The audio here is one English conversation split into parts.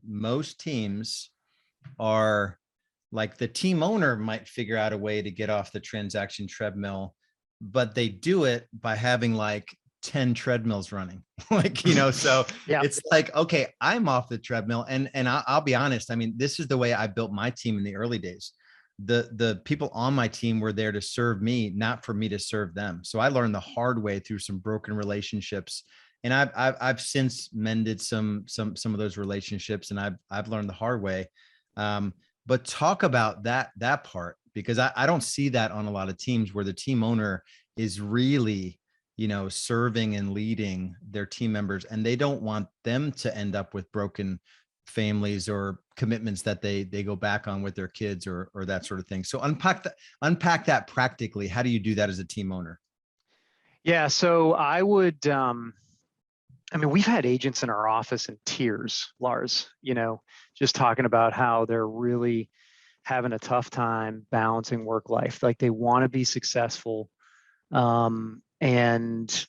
most teams are like, the team owner might figure out a way to get off the transaction treadmill, but they do it by having like 10 treadmills running. Like, so Yeah. it's like, okay, I'm off the treadmill. And I'll be honest. I mean, this is the way I built my team in the early days. The people on my team were there to serve me, not for me to serve them. So I learned the hard way through some broken relationships. And I've since mended some of those relationships, and I've learned the hard way. But talk about that part, because I don't see that on a lot of teams where the team owner is really, serving and leading their team members, and they don't want them to end up with broken families or commitments that they go back on with their kids or that sort of thing. So unpack that practically. How do you do that as a team owner? Yeah. So I would, I mean, we've had agents in our office in tears, Lars, just talking about how they're really having a tough time balancing work life. Like they want to be successful. And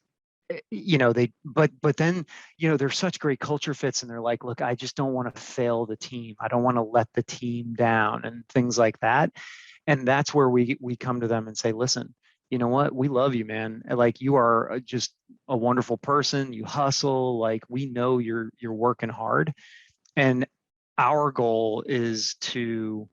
but then, they're such great culture fits, and they're like, look, I just don't want to fail the team. I don't want to let the team down and things like that. And that's where we come to them and say, listen, you know what? We love you, man. Like you are just a wonderful person. You hustle. Like we know you're working hard, and our goal is to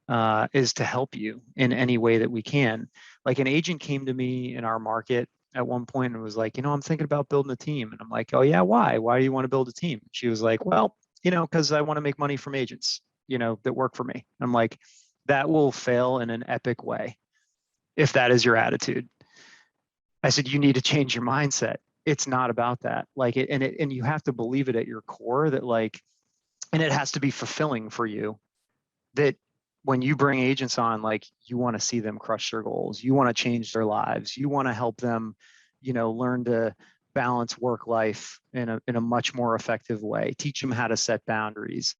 help you in any way that we can. Like an agent came to me in our market at one point and was like, I'm thinking about building a team. And I'm like, oh yeah, why? Why do you want to build a team? She was like, well, because I want to make money from agents, that work for me. I'm like, that will fail in an epic way if that is your attitude. I said, you need to change your mindset. It's not about that. And you have to believe it at your core that and it has to be fulfilling for you that when you bring agents on, like you want to see them crush their goals, you want to change their lives, you want to help them, learn to balance work life in a much more effective way, teach them how to set boundaries,